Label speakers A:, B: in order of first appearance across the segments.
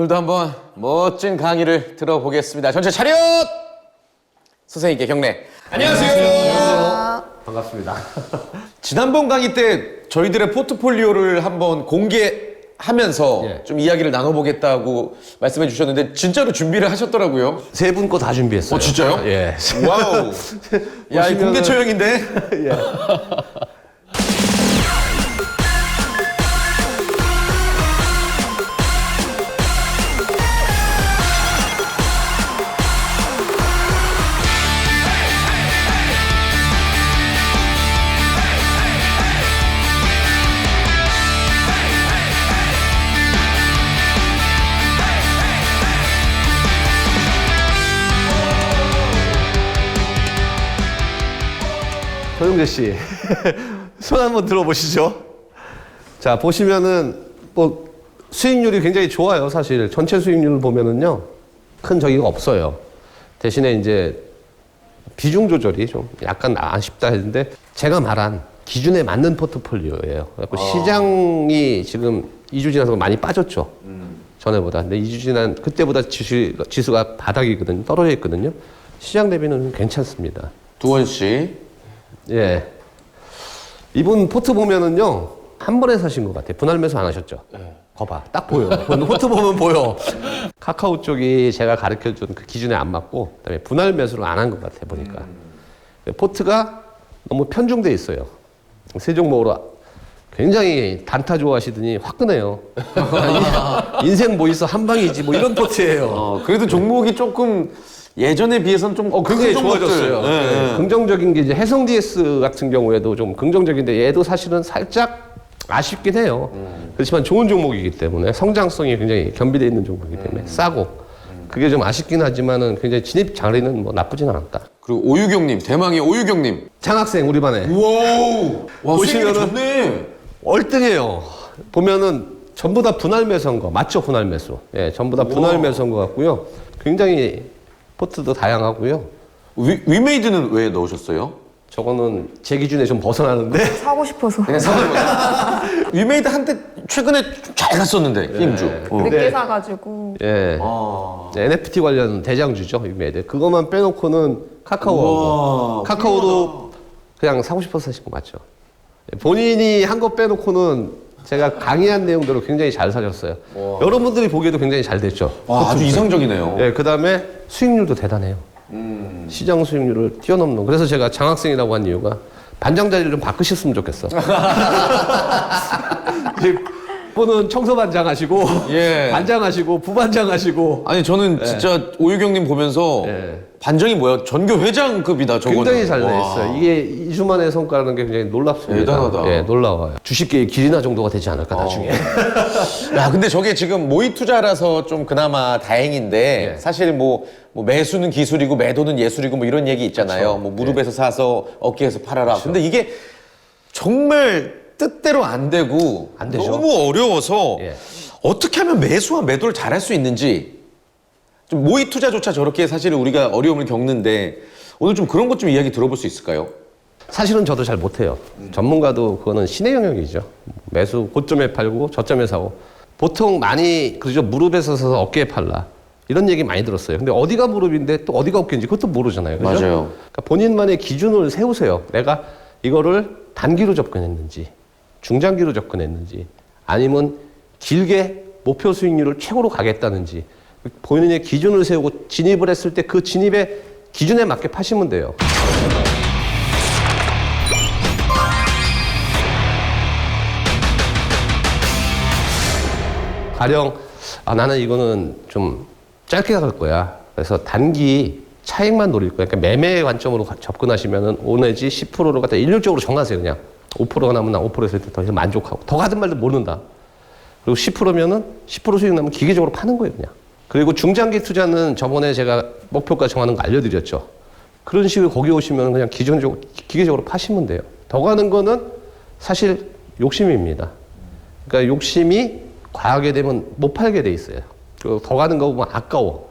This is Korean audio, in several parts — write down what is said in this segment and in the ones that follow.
A: 오늘도 한번 멋진 강의를 들어보겠습니다. 전체 차렷! 선생님께 경례. 안녕하세요.
B: 반갑습니다.
A: 지난번 강의 때 저희들의 포트폴리오를 한번 공개하면서 좀 이야기를 나눠보겠다고 말씀해 주셨는데 진짜로 준비를 하셨더라고요.
B: 세 분 거 다 준비했어요.
A: 진짜요?
B: 예.
A: 와우. 야, 이 공개 처형인데?
B: 예. 조용재 씨, 손 한번 들어보시죠. 자, 보시면은 뭐 수익률이 굉장히 좋아요. 사실 전체 수익률을 보면은요, 큰 저기가 없어요. 대신에 이제 비중 조절이 좀 약간 아쉽다 했는데 제가 말한 기준에 맞는 포트폴리오예요. 그래서 시장이 지금 2주 지나서 많이 빠졌죠. 전에보다. 근데 2주 지난 그때보다 지수가 바닥이거든요. 떨어져 있거든요. 시장 대비는 괜찮습니다.
A: 두원 씨.
B: 예. 이분 포트 보면은요, 한 번에 사신 것 같아요. 분할 매수 안 하셨죠? 거봐. 딱 보여. 포트 보면 보여. 카카오 쪽이 제가 가르쳐 준 그 기준에 안 맞고, 그다음에 분할 매수를 안 한 것 같아, 보니까. 포트가 너무 편중돼 있어요. 세 종목으로 굉장히 단타 좋아하시더니 화끈해요. 인생 뭐 있어, 한 방이지, 뭐 이런 포트예요.
A: 그래도 종목이 조금 예전에 비해서는 좀
B: 굉장히
A: 큰 종목들.
B: 좋아졌어요. 네. 긍정적인 게 이제 해성 DS 같은 경우에도 좀 긍정적인데 얘도 사실은 살짝 아쉽긴 해요. 그렇지만 좋은 종목이기 때문에 성장성이 굉장히 겸비되어 있는 종목이기 때문에 싸고 그게 좀 아쉽긴 하지만은 굉장히 진입 자리는 뭐 나쁘진 않았다.
A: 그리고 오유경님, 대망의 오유경님.
B: 장학생 우리 반에
A: 와우. 와, 수익률이
B: 보시면은
A: 좋네.
B: 월등해요. 보면은 전부 다 분할 매수한 거 맞죠? 분할 매수. 예, 전부 다 분할 매수한 것 같고요. 굉장히 포트도 다양하고요.
A: 위메이드는 왜 넣으셨어요?
B: 저거는 제 기준에 좀 벗어나는데
C: 사고 싶어서
A: 그냥 사는 거죠. 위메이드 한때 최근에 좀 잘 갔었는데 힘주.
C: 늦게 사가지고
B: 예. NFT 관련 대장주죠, 유메이드. 그것만 빼놓고는 카카오하고. 카카오도 그냥 사고 싶어서 사신 거 맞죠? 본인이 한 거 빼놓고는 제가 강의한 내용대로 굉장히 잘 사셨어요. 여러분들이 보기에도 굉장히 잘 됐죠.
A: 와, 아주 이상적이네요.
B: 예, 그 다음에 수익률도 대단해요. 시장 수익률을 뛰어넘는. 그래서 제가 장학생이라고 한 이유가 반장 자리를 좀 바꾸셨으면 좋겠어. 분은 청소반장 하시고,
A: 예.
B: 반장 하시고, 부반장 하시고.
A: 아니 저는 진짜 오유경님 보면서 반정이 뭐야? 전교 회장급이다 저거는.
B: 굉장히 잘 돼
A: 와.
B: 있어요. 이게 2주 만에 성과라는 게 굉장히 놀랍습니다.
A: 대단하다.
B: 예, 놀라워요. 주식계의 길이나 정도가 되지 않을까, 나중에.
A: 야, 근데 저게 지금 모의 투자라서 좀 그나마 다행인데 사실 뭐 매수는 기술이고 매도는 예술이고 뭐 이런 얘기 있잖아요. 뭐 무릎에서 사서 어깨에서 팔아라. 근데 이게 정말 뜻대로 안 되고
B: 안 되죠.
A: 너무 어려워서
B: 예.
A: 어떻게 하면 매수와 매도를 잘할 수 있는지 좀 모의 투자조차 저렇게 사실 우리가 어려움을 겪는데 오늘 좀 그런 것 좀 이야기 들어볼 수 있을까요?
B: 사실은 저도 잘 못해요. 전문가도 그거는 신의 영역이죠. 매수 고점에 팔고 저점에 사고. 보통 많이 그러죠. 무릎에서 사서 어깨에 팔라. 이런 얘기 많이 들었어요. 근데 어디가 무릎인데 또 어디가 어깨인지 그것도 모르잖아요. 그죠?
A: 맞아요.
B: 그러니까 본인만의 기준을 세우세요. 내가 이거를 단기로 접근했는지, 중장기로 접근했는지, 아니면 길게 목표 수익률을 최고로 가겠다는지, 본인의 기준을 세우고 진입을 했을 때 그 진입의 기준에 맞게 파시면 돼요. 가령 나는 이거는 좀 짧게 갈 거야. 그래서 단기 차익만 노릴 거야. 그러니까 매매 관점으로 접근하시면은 5 내지 10%를 갖다 일률적으로 정하세요. 그냥 5%가 나면 난 5% 했을 때 더 이상 만족하고 더 가든 말든 모른다. 그리고 10%면은 10% 수익 나면 기계적으로 파는 거예요. 그냥. 그리고 중장기 투자는 저번에 제가 목표가 정하는 거 알려드렸죠. 그런 식으로 거기 오시면 그냥 기계적으로 파시면 돼요. 더 가는 거는 사실 욕심입니다. 그러니까 욕심이 과하게 되면 못 팔게 돼 있어요. 그리고 더 가는 거 보면 아까워.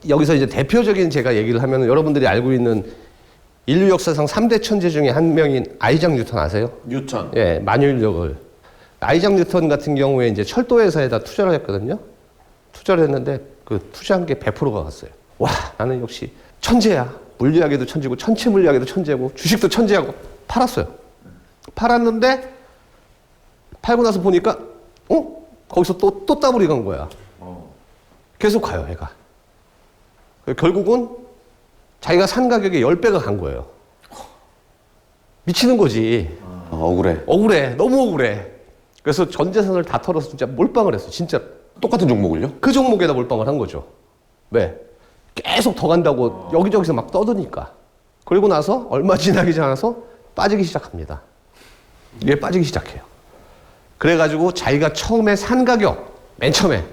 B: 여기서 이제 대표적인 제가 얘기를 하면 여러분들이 알고 있는 인류 역사상 3대 천재 중에 한 명인 아이작 뉴턴 아세요?
A: 뉴턴.
B: 예, 만유인력을. 아이작 뉴턴 같은 경우에 이제 철도 회사에다 투자를 했거든요. 투자를 했는데 그 투자한 게 100%가 갔어요. 와, 나는 역시 천재야. 물리학에도 천재고 천체 물리학에도 천재고 주식도 천재하고 팔았어요. 팔았는데 팔고 나서 보니까 거기서 또 더블이 간 거야. 계속 가요, 얘가. 결국은 자기가 산 가격의 10배가 간 거예요. 미치는 거지.
A: 억울해.
B: 억울해. 너무 억울해. 그래서 전 재산을 다 털어서 진짜 몰빵을 했어. 진짜.
A: 똑같은 종목을요?
B: 그 종목에다 몰빵을 한 거죠. 왜? 계속 더 간다고 여기저기서 막 떠드니까. 그리고 나서 얼마 지나지 않아서 빠지기 시작합니다. 이게 빠지기 시작해요. 그래가지고 자기가 처음에 산 가격, 맨 처음에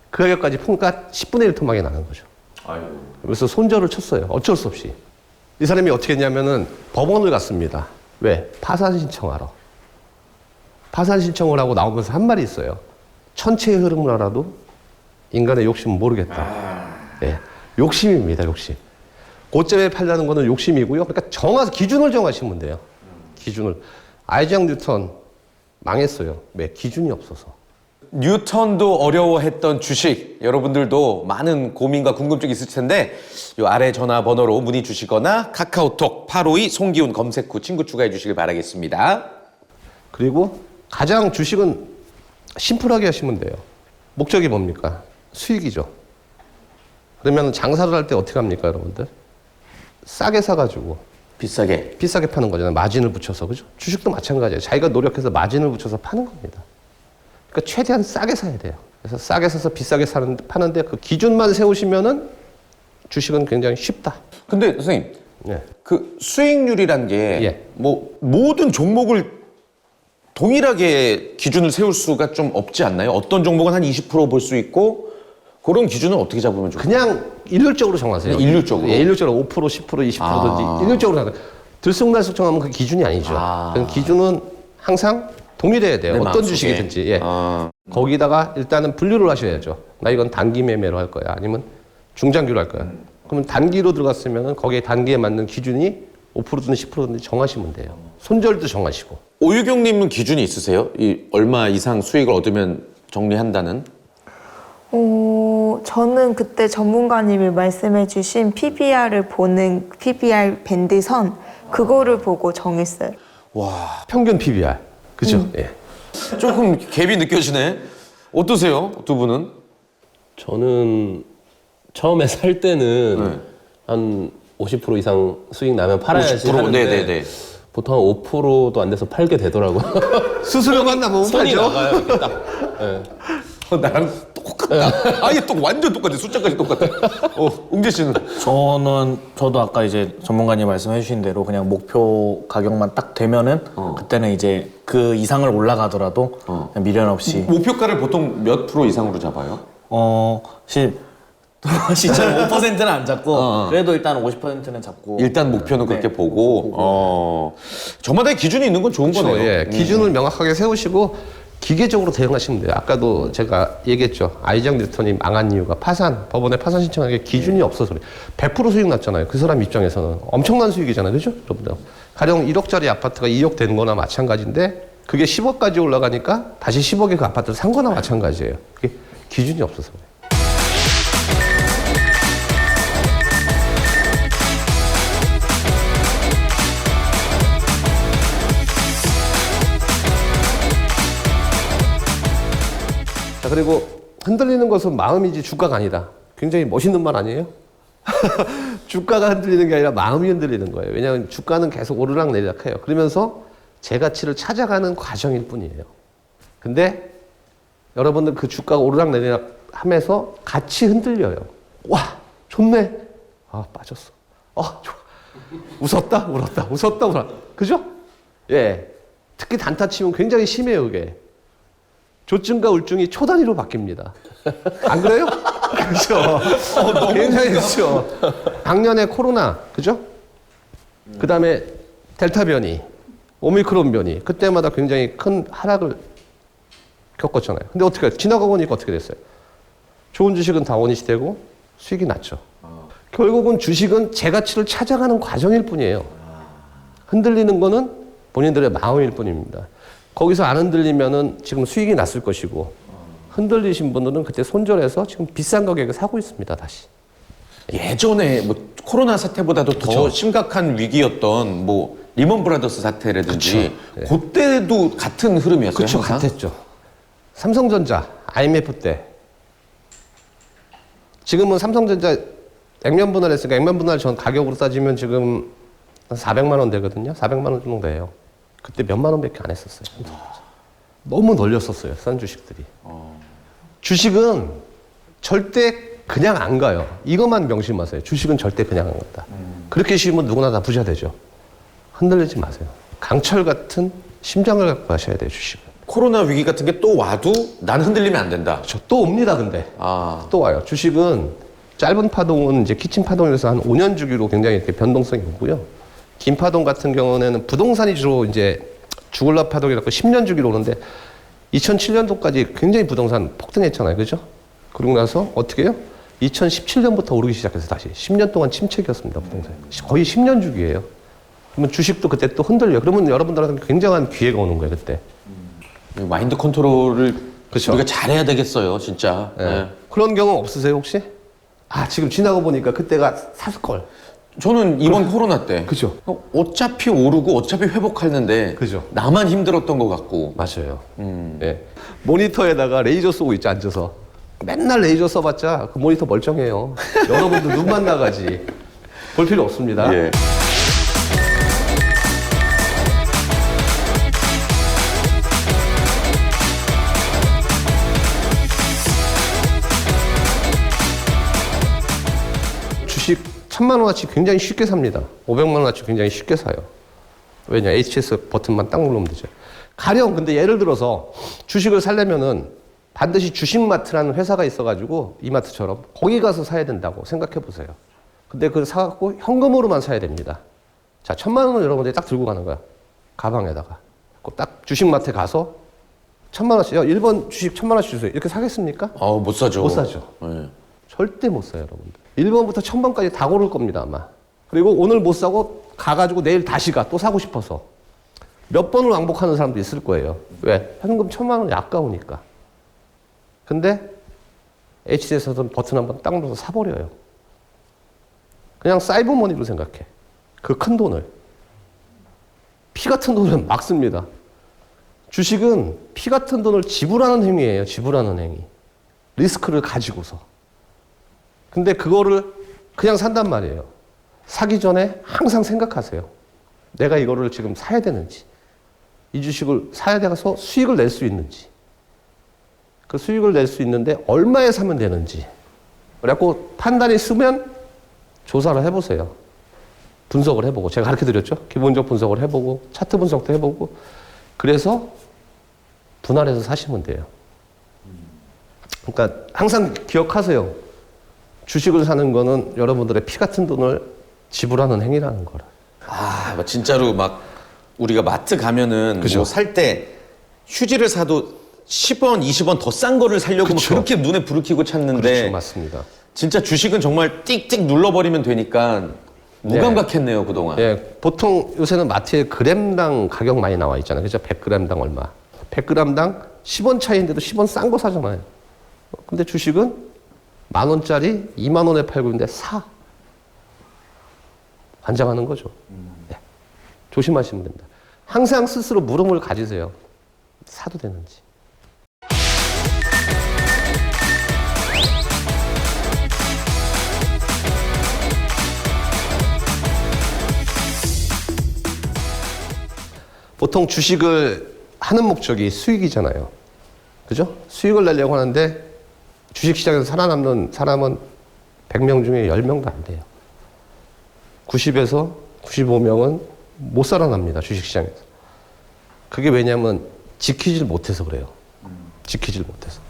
B: 그 가격까지 풍가 10분의 1 토막이 나는 거죠. 그래서 손절을 쳤어요. 어쩔 수 없이. 이 사람이 어떻게 했냐면은 법원을 갔습니다. 왜? 파산 신청하러. 파산 신청을 하고 나오면서 한 말이 있어요. 천체의 흐름을 알아도 인간의 욕심은 모르겠다. 예. 욕심입니다, 욕심. 고점에 팔라는 거는 욕심이고요. 그러니까 기준을 정하시면 돼요. 기준을. 아이작 뉴턴 망했어요. 왜? 기준이 없어서.
A: 뉴턴도 어려워했던 주식, 여러분들도 많은 고민과 궁금증이 있을 텐데 이 아래 전화번호로 문의 주시거나 카카오톡 852 송기훈 검색 후 친구 추가해 주시길 바라겠습니다.
B: 그리고 가장 주식은 심플하게 하시면 돼요. 목적이 뭡니까? 수익이죠. 그러면 장사를 할 때 어떻게 합니까, 여러분들? 싸게 사가지고 비싸게 파는 거잖아요. 마진을 붙여서, 그죠? 주식도 마찬가지예요. 자기가 노력해서 마진을 붙여서 파는 겁니다. 그러니까 최대한 싸게 사야 돼요. 그래서 싸게 사서 비싸게 파는데 그 기준만 세우시면은 주식은 굉장히 쉽다.
A: 근데 선생님,
B: 네.
A: 그 수익률이란 게
B: 예.
A: 뭐 모든 종목을 동일하게 기준을 세울 수가 좀 없지 않나요? 어떤 종목은 한 20% 볼 수 있고 그런 기준은 어떻게 잡으면 좋을까요?
B: 그냥 일률적으로 정하세요.
A: 그냥 일률적으로?
B: 예, 일률적으로 5%, 10%, 20%든지 일률적으로 정하세요. 들쑥날쑥 정하면 그 기준이 아니죠. 그 기준은 항상 동일해야 돼요.
A: 내
B: 어떤
A: 마음속에.
B: 주식이든지. 예. 거기다가 일단은 분류를 하셔야죠. 나 이건 단기 매매로 할 거야. 아니면 중장기로 할 거야. 그러면 단기로 들어갔으면 거기에 단기에 맞는 기준이 5%든 10%든 정하시면 돼요. 손절도 정하시고.
A: 오유경님은 기준이 있으세요? 이 얼마 이상 수익을 얻으면 정리한다는?
C: 저는 그때 전문가님이 말씀해주신 PBR을 보는 PBR 밴드 선 그거를 보고 정했어요.
A: 와,
B: 평균 PBR. 그죠? 예.
A: 조금 갭이 느껴지네. 어떠세요, 두 분은?
D: 저는 처음에 살 때는 한 50% 이상 수익 나면 팔아야지
A: 50%?
D: 하는데
A: 네네네.
D: 보통 한 5%도 안 돼서 팔게 되더라고요.
B: 수수료만 나면
D: 손이
B: 팔죠?
D: 나가요, 이렇게 딱. 예.
A: 나랑 똑같다. 아예 완전 똑같아. 숫자까지 똑같아. 웅재 씨는?
E: 저도 아까 이제 전문가님 말씀해 주신 대로 그냥 목표 가격만 딱 되면은 그때는 이제 그 이상을 올라가더라도 그냥 미련 없이
A: 목표가를 보통 몇 프로 이상으로 잡아요?
E: 시처럼 5%는 안 잡고 그래도 일단 50%는 잡고
A: 일단 목표는 그렇게 보고 저마다의 기준이 있는 건 좋은 거네요.
B: 예. 기준을 명확하게 세우시고 기계적으로 대응하시면 돼요. 아까도 제가 얘기했죠. 아이작 뉴턴이 망한 이유가 법원에 파산 신청하는 게 기준이 없어서 그래요. 100% 수익 났잖아요. 그 사람 입장에서는. 엄청난 수익이잖아요. 그죠? 여러분들. 가령 1억짜리 아파트가 2억 되는 거나 마찬가지인데 그게 10억까지 올라가니까 다시 10억에 그 아파트를 산 거나 마찬가지예요. 그게 기준이 없어서 그래요. 자, 그리고 흔들리는 것은 마음이지 주가가 아니다. 굉장히 멋있는 말 아니에요? 주가가 흔들리는 게 아니라 마음이 흔들리는 거예요. 왜냐하면 주가는 계속 오르락내리락 해요. 그러면서 제 가치를 찾아가는 과정일 뿐이에요. 근데 여러분들 그 주가가 오르락내리락 하면서 같이 흔들려요. 와, 좋네. 아, 빠졌어. 좋아. 웃었다, 울었다. 웃었다, 울었다. 그죠? 예. 특히 단타 치면 굉장히 심해요, 그게. 조증과 울증이 초 단위로 바뀝니다. 안 그래요? 그죠? 굉장히 그죠? 작년에 코로나, 그죠? 그 다음에 델타 변이, 오미크론 변이, 그때마다 굉장히 큰 하락을 겪었잖아요. 근데 어떻게, 지나가고 보니까 어떻게 됐어요? 좋은 주식은 다 원위치 되고 수익이 났죠. 결국은 주식은 제 가치를 찾아가는 과정일 뿐이에요. 흔들리는 거는 본인들의 마음일 뿐입니다. 거기서 안 흔들리면은 지금 수익이 났을 것이고 흔들리신 분들은 그때 손절해서 지금 비싼 가격에 사고 있습니다, 다시.
A: 예전에 뭐 코로나 사태보다도 더
B: 그쵸.
A: 심각한 위기였던 뭐 리먼 브라더스 사태라든지
B: 그쵸. 네.
A: 그때도 같은 흐름이었어요.
B: 그렇죠,
A: 항상?
B: 같았죠. 삼성전자, IMF 때. 지금은 삼성전자 액면 분할했으니까 액면 분할 전 가격으로 따지면 지금 한 400만 원 되거든요. 400만 원 정도 돼요. 그때 몇만 원밖에 안 했었어요. 너무 널렸었어요, 싼 주식들이. 주식은 절대 그냥 안 가요. 이것만 명심하세요. 주식은 절대 그냥 안 간다. 그렇게 쉬우면 누구나 다 부자 되죠. 흔들리지 마세요. 강철 같은 심장을 갖고 가셔야 돼요, 주식은.
A: 코로나 위기 같은 게 또 와도 난 흔들리면 안 된다.
B: 또 옵니다, 근데.
A: 아,
B: 또 와요. 주식은 짧은 파동은 이제 키친 파동에서 한 5년 주기로 굉장히 이렇게 변동성이 오고요. 긴 파동 같은 경우는 부동산이 주로 이제 주글라 파동이라고 10년 주기로 오는데 2007년도까지 굉장히 부동산 폭등했잖아요. 그죠? 그러고 나서 어떻게 해요? 2017년부터 오르기 시작해서 다시 10년 동안 침체기였습니다. 부동산. 거의 10년 주기예요. 그러면 주식도 그때 또 흔들려요. 그러면 여러분들한테 굉장한 기회가 오는 거예요, 그때.
A: 마인드 컨트롤을
B: 그쵸.
A: 우리가 잘해야 되겠어요, 진짜.
B: 예.
A: 네.
B: 그런 경험 없으세요, 혹시? 아, 지금 지나고 보니까 그때가 샀을
A: 저는 이번 코로나 때
B: 그죠.
A: 어차피 오르고 어차피 회복하는데
B: 그죠.
A: 나만 힘들었던 것 같고.
B: 맞아요. 예. 모니터에다가 레이저 쏘고 있지, 앉아서. 맨날 레이저 써봤자 그 모니터 멀쩡해요. 여러분들 눈만 나가지. 볼 필요 없습니다.
A: 예.
B: 주식 1000만 원어치 굉장히 쉽게 삽니다. 500만 원어치 굉장히 쉽게 사요. 왜냐? HS 버튼만 딱 누르면 되죠. 가령 근데 예를 들어서 주식을 살려면은 반드시 주식마트라는 회사가 있어가지고 이마트처럼 거기 가서 사야 된다고 생각해 보세요. 근데 그걸 사갖고 현금으로만 사야 됩니다. 자, 1000만 원을 여러분들이 딱 들고 가는 거야. 가방에다가. 딱 주식마트에 가서 1000만 원씩, 1번 주식 1000만 원씩 주세요. 이렇게 사겠습니까?
A: 못 사죠.
B: 못 사죠.
A: 예.
B: 절대 못 사요, 여러분들. 1번부터 1000번까지 다 고를 겁니다, 아마. 그리고 오늘 못 사고 가가지고 내일 다시 가. 또 사고 싶어서. 몇 번을 왕복하는 사람도 있을 거예요. 왜? 현금 1000만 원이 아까우니까. 근데 HD에서는 버튼 한번 딱 눌러서 사버려요. 그냥 사이버머니로 생각해. 그 큰 돈을. 피 같은 돈은 막 씁니다. 주식은 피 같은 돈을 지불하는 행위예요. 지불하는 행위. 리스크를 가지고서. 근데 그거를 그냥 산단 말이에요. 사기 전에 항상 생각하세요. 내가 이거를 지금 사야 되는지, 이 주식을 사야 돼서 수익을 낼 수 있는지, 그 수익을 낼 수 있는데 얼마에 사면 되는지. 그래갖고 판단이 쓰면 조사를 해보세요. 분석을 해보고. 제가 가르쳐 드렸죠? 기본적 분석을 해보고, 차트 분석도 해보고. 그래서 분할해서 사시면 돼요. 그러니까 항상 기억하세요. 주식을 사는 거는 여러분들의 피 같은 돈을 지불하는 행위라는 거라.
A: 뭐 진짜로 막 우리가 마트 가면은
B: 그죠.
A: 뭐 살 때 휴지를 사도 10원, 20원 더 싼 거를 사려고 막
B: 그쵸.
A: 그렇게 눈에 불을 켜고 찾는데
B: 그렇죠, 맞습니다.
A: 진짜 주식은 정말 띡띡 눌러버리면 되니까 무감각했네요, 그동안.
B: 예, 보통 요새는 마트에 그램당 가격 많이 나와 있잖아요. 그죠? 100g당 얼마. 100g당 10원 차이인데도 10원 싼 거 사잖아요. 근데 주식은 10,000원짜리 20,000원에 팔고 있는데 사. 환장하는 거죠. 네. 조심하시면 됩니다. 항상 스스로 물음을 가지세요. 사도 되는지. 보통 주식을 하는 목적이 수익이잖아요. 그죠? 수익을 내려고 하는데 주식시장에서 살아남는 사람은 100명 중에 10명도 안 돼요. 90에서 95명은 못 살아납니다. 주식시장에서. 그게 왜냐면 지키질 못해서 그래요. 지키질 못해서.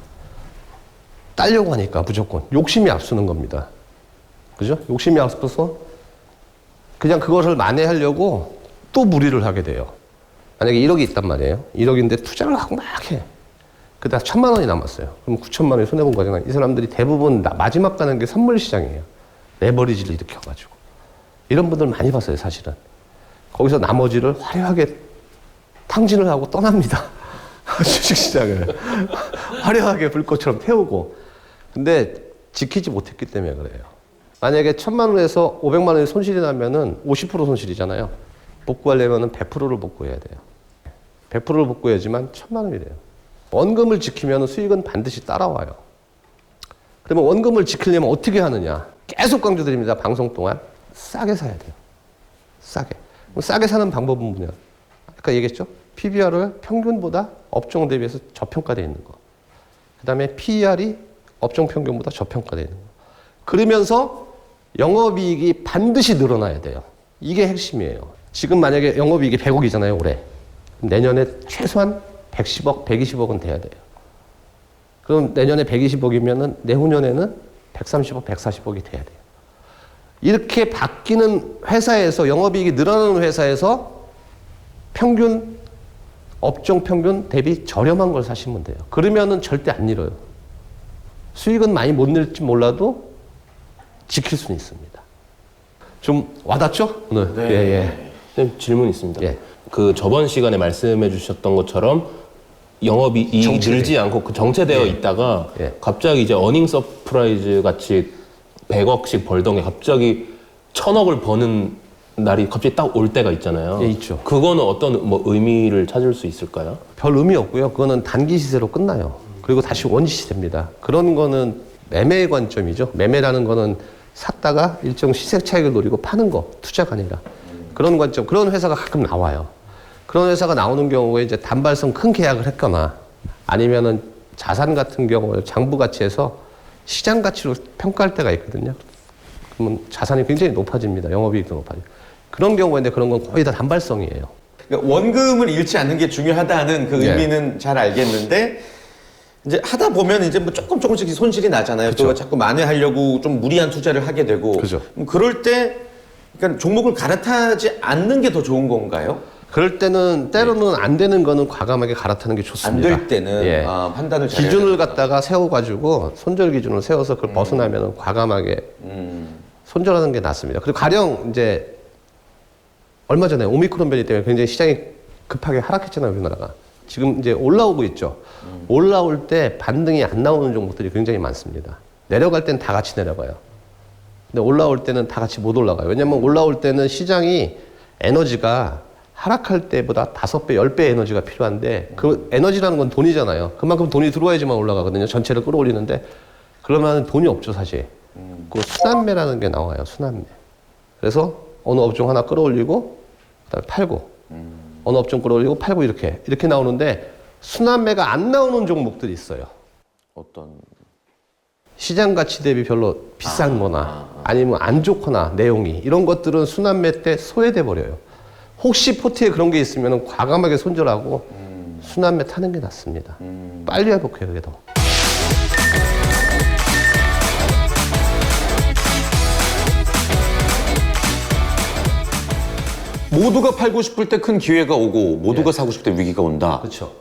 B: 따려고 하니까 무조건. 욕심이 앞서는 겁니다. 그죠? 욕심이 앞서서 그냥 그것을 만회하려고 또 무리를 하게 돼요. 만약에 1억이 있단 말이에요. 1억인데 투자를 하고 막 해. 그다가 1,000만 원이 남았어요. 그럼 9천만 원이 손해본 거잖아요. 이 사람들이 대부분 마지막 가는 게 선물 시장이에요. 레버리지를 일으켜가지고. 이런 분들 많이 봤어요, 사실은. 거기서 나머지를 화려하게 탕진을 하고 떠납니다. 주식시장을 화려하게 불꽃처럼 태우고. 근데 지키지 못했기 때문에 그래요. 만약에 1,000만 원에서 500만 원의 손실이 나면은 50% 손실이잖아요. 복구하려면은 100%를 복구해야 돼요. 100%를 복구해야지만 1,000만 원이 돼요. 원금을 지키면 수익은 반드시 따라와요. 그러면 원금을 지키려면 어떻게 하느냐? 계속 강조드립니다. 방송 동안 싸게 사야 돼요. 싸게. 그럼 싸게 사는 방법은 뭐냐? 아까 얘기했죠? PBR을 평균보다 업종 대비해서 저평가되어 있는 거. 그 다음에 PER이 업종 평균보다 저평가되어 있는 거. 그러면서 영업이익이 반드시 늘어나야 돼요. 이게 핵심이에요. 지금 만약에 영업이익이 100억이잖아요, 올해. 내년에 최소한 110억, 120억은 돼야 돼요. 그럼 내년에 120억이면은 내후년에는 130억, 140억이 돼야 돼요. 이렇게 바뀌는 회사에서 영업이익이 늘어나는 회사에서 평균 업종 평균 대비 저렴한 걸 사시면 돼요. 그러면은 절대 안 잃어요. 수익은 많이 못 낼지 몰라도 지킬 수는 있습니다. 좀 와닿죠? 오늘.
E: 네.
B: 예.
D: 선생님, 질문 있습니다.
B: 예.
D: 그 저번 시간에 말씀해 주셨던 것처럼 영업이익이
B: 정체돼.
D: 늘지 않고 그 정체되어 있다가
B: 예.
D: 갑자기 이제 어닝 서프라이즈 같이 100억씩 벌던 게 갑자기 1,000억을 버는 날이 갑자기 딱 올 때가 있잖아요.
B: 예, 있죠.
D: 그거는 어떤 뭐 의미를 찾을 수 있을까요?
B: 별 의미 없고요. 그거는 단기 시세로 끝나요. 그리고 다시 원시 시세입니다. 그런 거는 매매의 관점이죠. 매매라는 거는 샀다가 일정 시세 차익을 노리고 파는 거, 투자가 아니라. 그런 관점, 그런 회사가 가끔 나와요. 그런 회사가 나오는 경우에 이제 단발성 큰 계약을 했거나 아니면은 자산 같은 경우에 장부 가치에서 시장 가치로 평가할 때가 있거든요. 그러면 자산이 굉장히 높아집니다. 영업이익도 높아져요. 그런 경우인데 그런 건 거의 다 단발성이에요.
A: 그러니까 원금을 잃지 않는 게 중요하다는 그
B: 예.
A: 의미는 잘 알겠는데 이제 하다 보면 이제 뭐 조금씩 손실이 나잖아요. 또 자꾸 만회하려고 좀 무리한 투자를 하게 되고.
B: 그죠.
A: 그럴 때 그러니까 종목을 갈아타지 않는 게 더 좋은 건가요?
B: 그럴 때는 때로는 안 되는 거는 과감하게 갈아타는 게
A: 안
B: 좋습니다.
A: 될 때는
B: 예.
A: 판단을 잘해야
B: 기준을
A: 되는구나.
B: 갖다가 세워가지고 손절 기준을 세워서 그걸 벗어나면 과감하게 손절하는 게 낫습니다. 그리고 가령 이제 얼마 전에 오미크론 변이 때문에 굉장히 시장이 급하게 하락했잖아요, 우리나라가. 지금 이제 올라오고 있죠. 올라올 때 반등이 안 나오는 종목들이 굉장히 많습니다. 내려갈 때는 다 같이 내려가요. 근데 올라올 때는 다 같이 못 올라가요. 왜냐면 올라올 때는 시장이 에너지가 하락할 때보다 5배, 10배 에너지가 필요한데 그 에너지라는 건 돈이잖아요. 그만큼 돈이 들어와야지만 올라가거든요. 전체를 끌어올리는데 그러면 돈이 없죠, 사실. 그 순환매라는 게 나와요, 순환매. 그래서 어느 업종 하나 끌어올리고 그다음에 팔고 어느 업종 끌어올리고 팔고 이렇게 나오는데 순환매가 안 나오는 종목들이 있어요.
A: 어떤
B: 시장 가치 대비 별로 비싼 거나 아니면 안 좋거나 내용이 이런 것들은 순환매 때 소외돼 버려요. 혹시 포트에 그런 게 있으면 과감하게 손절하고 순환매 타는 게 낫습니다. 빨리 회복해요, 그게 더.
A: 모두가 팔고 싶을 때 큰 기회가 오고 모두가 사고 싶을 때 위기가 온다.
B: 그렇죠.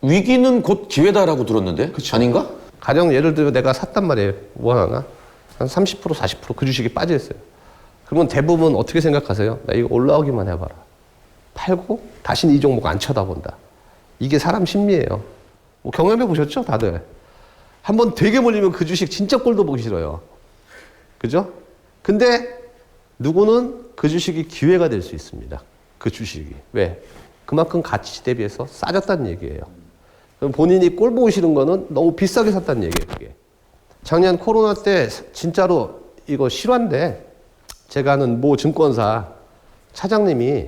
A: 위기는 곧 기회다라고 들었는데 아닌가?
B: 가령 예를 들어 내가 샀단 말이에요. 뭐 하나? 한 30%, 40%그 주식이 빠져 있어요. 그러면 대부분 어떻게 생각하세요? 나 이거 올라오기만 해봐라. 팔고 다시는 이 종목 안 쳐다본다. 이게 사람 심리예요. 뭐 경험해 보셨죠, 다들? 한번 되게 몰리면 그 주식 진짜 꼴도 보기 싫어요. 그죠? 근데 누구는 그 주식이 기회가 될 수 있습니다. 그 주식이. 왜? 그만큼 가치 대비해서 싸졌다는 얘기예요. 그럼 본인이 꼴 보기 싫은 거는 너무 비싸게 샀다는 얘기예요, 그게. 작년 코로나 때 진짜로 이거 실화인데 제가 아는 모 증권사 차장님이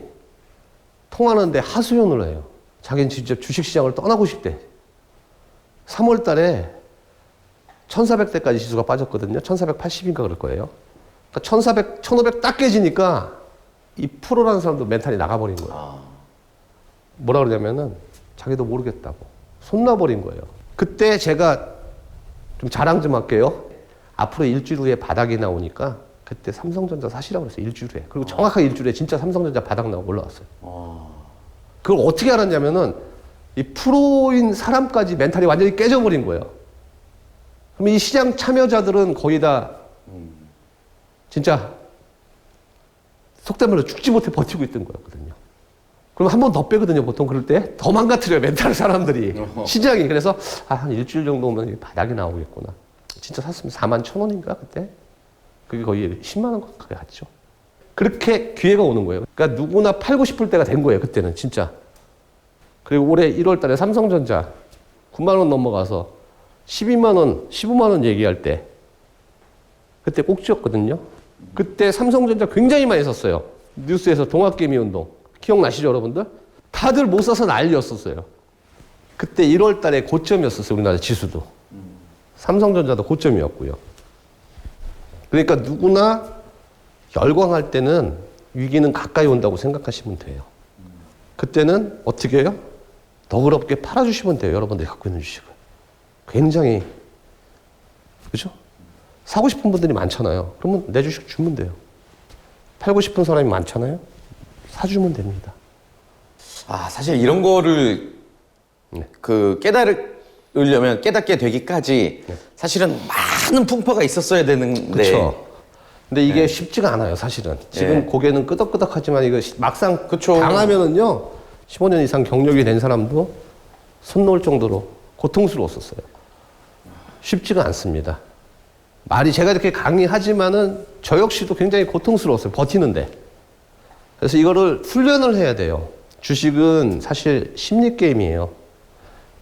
B: 통화하는데 하소연을 해요. 자기는 진짜 주식시장을 떠나고 싶대. 3월 달에 1400대까지 지수가 빠졌거든요. 1480인가 그럴 거예요. 그러니까 1400, 1500 딱 깨지니까 이 프로라는 사람도 멘탈이 나가버린 거예요. 뭐라 그러냐면은 자기도 모르겠다고. 손 놔버린 거예요. 그때 제가 좀 자랑 좀 할게요. 앞으로 일주일 후에 바닥이 나오니까 그때 삼성전자 사시라고 그랬어요. 일주일 후에. 그리고 정확하게 일주일 후에 진짜 삼성전자 바닥 나오고 올라왔어요. 그걸 어떻게 알았냐면은 이 프로인 사람까지 멘탈이 완전히 깨져버린 거예요. 그럼 이 시장 참여자들은 거의 다 진짜 속된 말로 죽지 못해 버티고 있던 거였거든요. 그럼 한 번 더 빼거든요. 보통 그럴 때 더 망가뜨려요. 멘탈 사람들이. 시장이. 그래서 한 일주일 정도면 이게 바닥이 나오겠구나. 진짜 샀으면 41,000원인가 그때? 그게 거의 10만 원 가까이 갔죠. 그렇게 기회가 오는 거예요. 그러니까 누구나 팔고 싶을 때가 된 거예요. 그때는 진짜. 그리고 올해 1월 달에 삼성전자 9만 원 넘어가서 12만 원, 15만 원 얘기할 때 그때 꼭지였거든요. 그때 삼성전자 굉장히 많이 샀어요. 뉴스에서 동학개미 운동. 기억나시죠, 여러분들? 다들 못 사서 난리였었어요. 그때 1월 달에 고점이었었어요, 우리나라 지수도. 삼성전자도 고점이었고요. 그러니까 누구나 열광할 때는 위기는 가까이 온다고 생각하시면 돼요. 그때는 어떻게 해요? 너그럽게 팔아주시면 돼요, 여러분들이 갖고 있는 주식을. 굉장히, 그죠? 사고 싶은 분들이 많잖아요. 그러면 내 주식 주면 돼요. 팔고 싶은 사람이 많잖아요. 사주면 됩니다.
A: 아, 사실 이런 거를 그 깨달으려면 깨닫게 되기까지 사실은 많은 풍파가 있었어야 되는데.
B: 그렇죠. 근데 이게 쉽지가 않아요, 사실은. 지금 고개는 끄덕끄덕하지만 이거 막상
A: 그쵸.
B: 당하면은요, 15년 이상 경력이 된 사람도 손 놓을 정도로 고통스러웠었어요. 쉽지가 않습니다. 말이 제가 이렇게 강의하지만은 저 역시도 굉장히 고통스러웠어요, 버티는데. 그래서 이거를 훈련을 해야 돼요. 주식은 사실 심리게임이에요.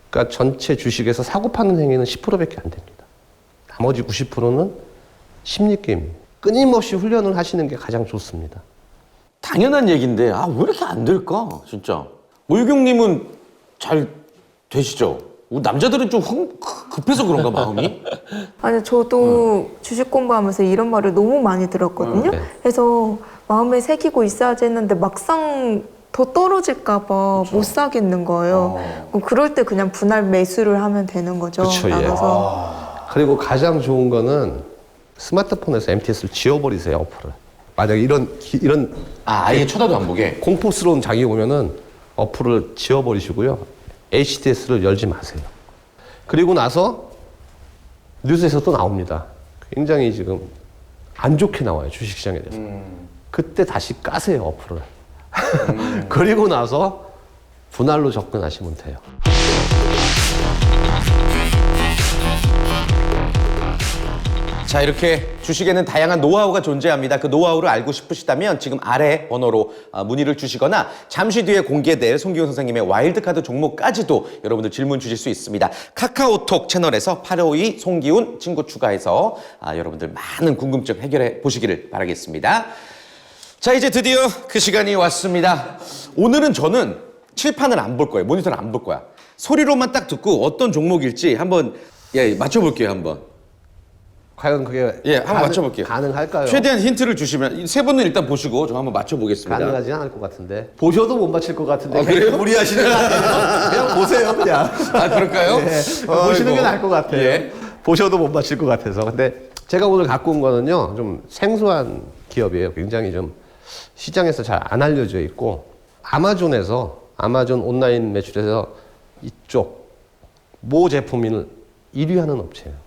B: 그러니까 전체 주식에서 사고 파는 행위는 10%밖에 안 됩니다. 나머지 90%는 심리게임이에요. 끊임없이 훈련을 하시는 게 가장 좋습니다.
A: 당연한 얘기인데, 아, 왜 이렇게 안 될까? 진짜. 오유경님은 잘 되시죠? 우리 남자들은 좀 급해서 그런가, 마음이?
C: 아니 저도 주식 공부하면서 이런 말을 너무 많이 들었거든요.
B: 네.
C: 그래서 마음에 새기고 있어야지 했는데 막상 더 떨어질까 봐 못 사겠는 거예요. 그럼 그럴 때 그냥 분할 매수를 하면 되는 거죠.
B: 그쵸, 예.
C: 나가서.
B: 그리고 가장 좋은 거는 스마트폰에서 MTS를 지워버리세요, 어플을. 만약에 이런
A: 아, 아예 쳐다도 안 보게?
B: 공포스러운 장이 오면은 어플을 지워버리시고요. HTS를 열지 마세요. 그리고 나서 뉴스에서 또 나옵니다. 굉장히 지금 안 좋게 나와요, 주식시장에 대해서. 그때 다시 까세요, 어플을. 그리고 나서 분할로 접근하시면 돼요.
A: 자, 이렇게 주식에는 다양한 노하우가 존재합니다. 그 노하우를 알고 싶으시다면 지금 아래 번호로 문의를 주시거나 잠시 뒤에 공개될 송기훈 선생님의 와일드카드 종목까지도 여러분들 질문 주실 수 있습니다. 카카오톡 채널에서 852 송기훈 친구 추가해서 여러분들 많은 궁금증 해결해 보시기를 바라겠습니다. 자, 이제 드디어 그 시간이 왔습니다. 오늘은 저는 칠판을 안 볼 거예요. 모니터를 안 볼 거야. 소리로만 딱 듣고 어떤 종목일지 한번 맞춰볼게요, 한번.
B: 과연 그게
A: 한번 맞춰볼게요.
B: 가능할까요?
A: 최대한 힌트를 주시면 세 분은 일단 보시고 저 한번 맞춰보겠습니다.
B: 가능하지 않을 것 같은데. 보셔도 못 맞힐 것 같은데.
A: 그래요?
B: 무리하시는 것 같아요. 그냥 보세요, 그냥.
A: 아, 그럴까요?
B: 보시는 게 나을 것 같아요.
A: 예.
B: 보셔도 못 맞힐 것 같아서. 근데 제가 오늘 갖고 온 거는요, 좀 생소한 기업이에요. 굉장히 좀 시장에서 잘 안 알려져 있고, 아마존 온라인 매출에서 이쪽 모 제품을 1위 하는 업체예요.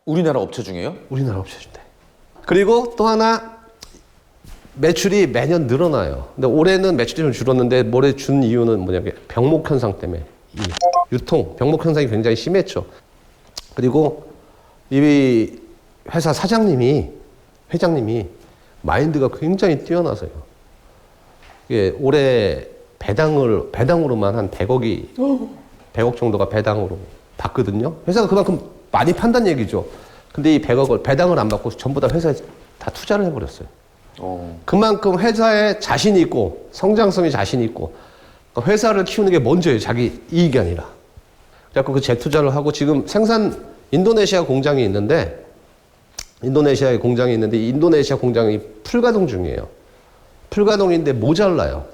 A: 우리나라 업체 중에요?
B: 우리나라 업체인데. 그리고 또 하나 매출이 매년 늘어나요. 근데 올해는 매출이 좀 줄었는데 올해 준 이유는 뭐냐면 병목 현상 때문에 이 병목 현상이 굉장히 심했죠. 그리고 이 회사 회장님이 마인드가 굉장히 뛰어나서요. 이게 올해 배당으로만 한 100억 정도가 배당으로 받거든요. 회사가 그만큼 많이 판단 얘기죠. 근데 이 100억을 배당을 안 받고 전부 다 회사에 다 투자를 해버렸어요. 그만큼 회사에 자신이 있고 성장성이 자신이 있고 그러니까 회사를 키우는 게 먼저예요. 자기 이익이 아니라. 그래서 그 재투자를 하고 지금 인도네시아 공장이 있는데 이 인도네시아 공장이 풀가동 중이에요. 풀가동인데 모자라요.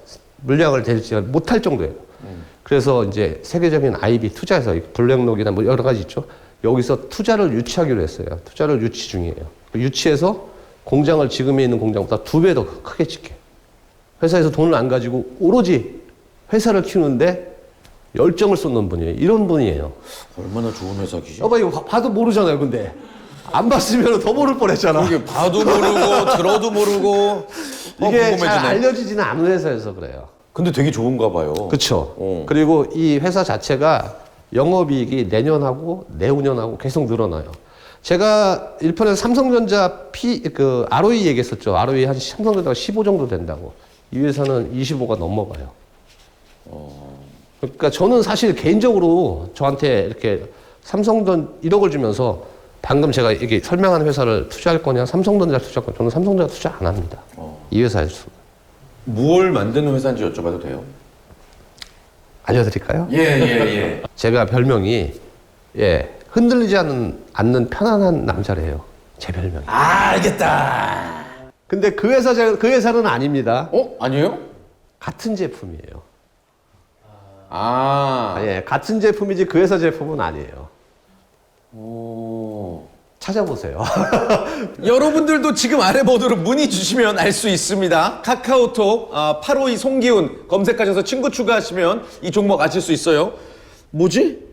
B: 물량을 대지 못할 정도예요. 그래서 이제 세계적인 IB 투자에서 블랙록이나 뭐 여러 가지 있죠. 여기서 투자를 유치하기로 했어요. 투자를 유치 중이에요. 유치해서 공장을 지금에 있는 공장보다 2배 더 크게 짓게. 회사에서 돈을 안 가지고 오로지 회사를 키우는데 열정을 쏟는 분이에요. 이런 분이에요.
A: 얼마나 좋은 회사기지?
B: 여봐 이거 봐도 모르잖아요. 근데 안 봤으면 더 모를 뻔했잖아.
A: 이게 봐도 모르고 들어도 모르고
B: 이게 잘
A: 궁금해지네.
B: 알려지지는 않은 회사여서 그래요.
A: 근데 되게 좋은가 봐요.
B: 그렇죠.
A: 어.
B: 그리고 이 회사 자체가 영업이익이 내년하고 내후년하고 계속 늘어나요. 제가 1편에서 삼성전자 ROE 얘기했었죠. ROE 한 삼성전자가 15 정도 된다고. 이 회사는 25가 넘어가요. 그러니까 저는 사실 개인적으로 저한테 이렇게 삼성전 1억을 주면서 방금 제가 이게 설명한 회사를 투자할 거냐, 삼성전자 투자할 거냐, 저는 삼성전자 투자 안 합니다. 이 회사에서.
A: 뭘 만드는 회사인지 여쭤봐도 돼요?
B: 알려드릴까요?
A: 예.
B: 제가 별명이 흔들리지 않는 편안한 남자래요. 제 별명이.
A: 아, 알겠다.
B: 근데 그 회사는 아닙니다.
A: 아니에요?
B: 같은 제품이에요. 같은 제품이지 그 회사 제품은 아니에요. 찾아보세요.
A: 여러분들도 지금 아래 번호로 문의 주시면 알 수 있습니다. 카카오톡 852 송기훈 검색하셔서 친구 추가하시면 이 종목 아실 수 있어요. 뭐지?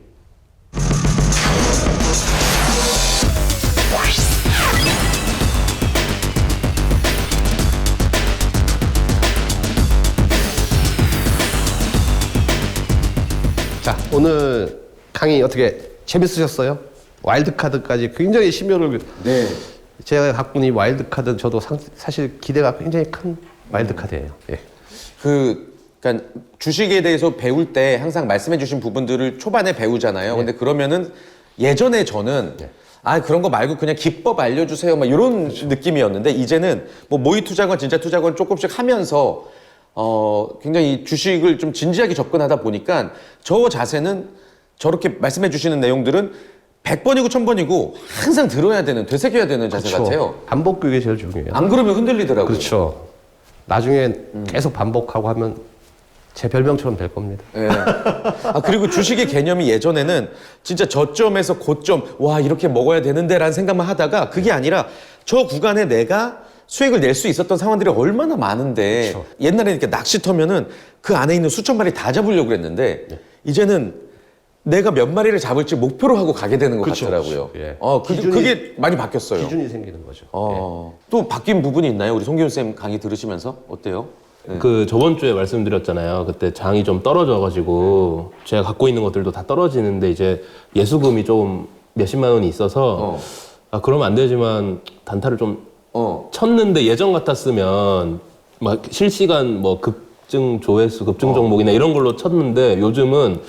B: 자, 오늘 강의 어떻게 재밌으셨어요? 와일드카드까지 굉장히 심혈을
A: 네.
B: 제가 갖고 있는 이 와일드카드 저도 사실 기대가 굉장히 큰 와일드카드예요. 예.
A: 그러니까 주식에 대해서 배울 때 항상 말씀해주신 부분들을 초반에 배우잖아요. 근데 그러면은 예전에 저는 그런 거 말고 그냥 기법 알려주세요. 막 이런 느낌이었는데 이제는 뭐 모의 투자건 진짜 투자건 조금씩 하면서 굉장히 주식을 좀 진지하게 접근하다 보니까 저 자세는 저렇게 말씀해 주시는 내용들은 100번이고 1000번이고 항상 들어야 되는, 되새겨야 되는 자세 같아요.
B: 반복 교육이 제일 중요해요.
A: 안 그러면 흔들리더라고요.
B: 그렇죠. 나중에 계속 반복하고 하면 제 별명처럼 될 겁니다.
A: 예. 그리고 주식의 개념이 예전에는 진짜 저점에서 고점, 와, 이렇게 먹어야 되는데 라는 생각만 하다가 그게 아니라 저 구간에 내가 수익을 낼 수 있었던 상황들이 얼마나 많은데
B: 그렇죠.
A: 옛날에 이렇게 낚시터면은 그 안에 있는 수천 마리 다 잡으려고 그랬는데 이제는 내가 몇 마리를 잡을지 목표로 하고 가게 되는 것
B: 그렇죠,
A: 같더라고요.
B: 그렇죠. 예.
A: 그게 많이 바뀌었어요.
B: 기준이 생기는 거죠.
A: 또 바뀐 부분이 있나요? 우리 송기훈 쌤 강의 들으시면서 어때요?
D: 그 저번 주에 말씀드렸잖아요. 그때 장이 좀 떨어져가지고 제가 갖고 있는 것들도 다 떨어지는데 이제 예수금이 좀 몇십만 원이 있어서 그러면 안 되지만 단타를 좀 쳤는데 예전 같았으면 막 실시간 뭐 급증 조회수, 급증 종목이나 이런 걸로 쳤는데 요즘은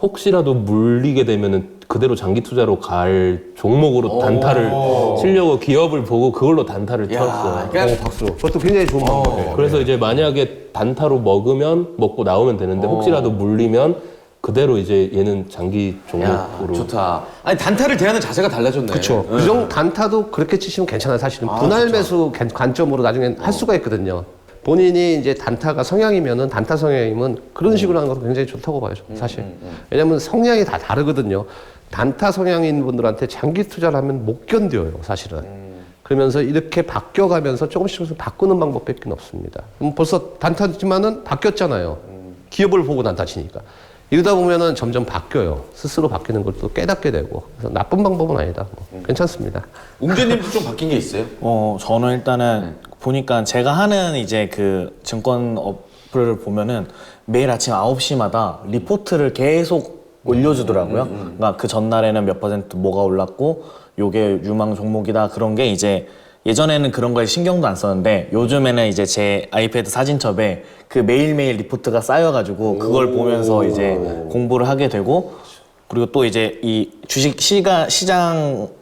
D: 혹시라도 물리게 되면은 그대로 장기 투자로 갈 종목으로 단타를 치려고 기업을 보고 그걸로 단타를 쳤어요.
A: 그러니까
B: 박수. 그것도 굉장히 좋은 방법이에요.
D: 그래서 이제 만약에 단타로 먹고 나오면 되는데 혹시라도 물리면 그대로 이제 얘는 장기 종목으로.
A: 좋다. 아니 단타를 대하는 자세가 달라졌네.
B: 그렇죠. 그 정도 단타도 그렇게 치시면 괜찮아요. 사실은 분할 매수 관점으로 나중에 할 수가 있거든요. 본인이 이제 단타가 성향이면은 단타 성향이면 그런 식으로 하는 것도 굉장히 좋다고 봐요. 사실. 왜냐면 성향이 다 다르거든요. 단타 성향인 분들한테 장기 투자를 하면 못 견뎌요, 사실은. 그러면서 이렇게 바뀌어가면서 조금씩 바꾸는 방법밖에 없습니다. 그럼 벌써 단타지만은 바뀌었잖아요. 기업을 보고 단타 치니까. 이러다 보면은 점점 바뀌어요. 스스로 바뀌는 걸 또 깨닫게 되고. 그래서 나쁜 방법은 아니다. 괜찮습니다.
A: 웅재님도 좀 바뀐 게 있어요?
E: 저는 일단은 보니까 제가 하는 이제 그 증권 어플을 보면은 매일 아침 9시마다 리포트를 계속 올려주더라고요. 그러니까 그 전날에는 몇 퍼센트 뭐가 올랐고 요게 유망 종목이다 그런 게 이제 예전에는 그런 거에 신경도 안 썼는데 요즘에는 이제 제 아이패드 사진첩에 그 매일매일 리포트가 쌓여가지고 그걸 보면서 이제 공부를 하게 되고 그리고 또 이제 이 주식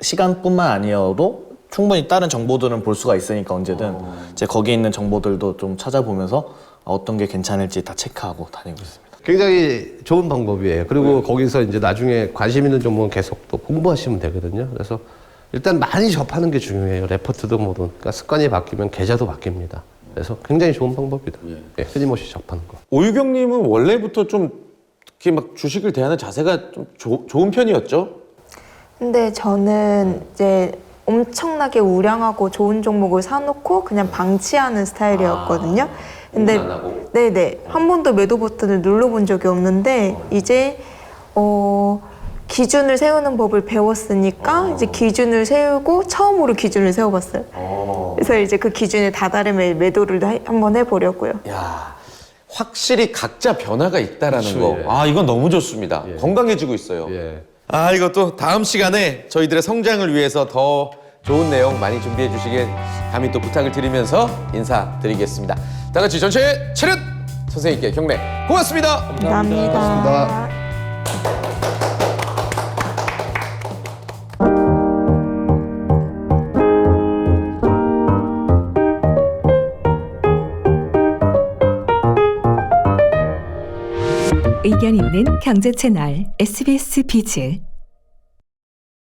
E: 시간뿐만 아니어도 충분히 다른 정보들은 볼 수가 있으니까 언제든 이제 거기에 있는 정보들도 좀 찾아보면서 어떤 게 괜찮을지 다 체크하고 다니고 있습니다.
B: 굉장히 좋은 방법이에요. 그리고 거기서 이제 나중에 관심 있는 종목은 계속 또 공부하시면 되거든요. 그래서 일단 많이 접하는 게 중요해요. 레포트도 뭐든. 그러니까 습관이 바뀌면 계좌도 바뀝니다. 그래서 굉장히 좋은 방법이다. 예, 끊임없이 접하는 거.
A: 오유경님은 원래부터 좀 이렇게 막 주식을 대하는 자세가 좀 좋은 편이었죠?
C: 근데 저는 이제 엄청나게 우량하고 좋은 종목을 사놓고 그냥 방치하는 스타일이었거든요. 근데
A: 안 하고?
C: 네네 한 번도 매도 버튼을 눌러본 적이 없는데 이제 기준을 세우는 법을 배웠으니까 이제 기준을 세우고 처음으로 기준을 세워봤어요. 그래서 이제 그 기준에 다다르면 매도를 한번 해보려고요.
A: 야, 확실히 각자 변화가 있다라는
B: 그렇죠,
A: 거.
B: 예.
A: 아, 이건 너무 좋습니다. 건강해지고 있어요.
B: 예.
A: 아, 이것도 다음 시간에 저희들의 성장을 위해서 더 좋은 내용 많이 준비해 주시길 감히 또 부탁을 드리면서 인사드리겠습니다. 다 같이 전체 차렷! 선생님께 경례 고맙습니다.
C: 감사합니다.
F: 의견 있는 경제 채널 SBS 비즈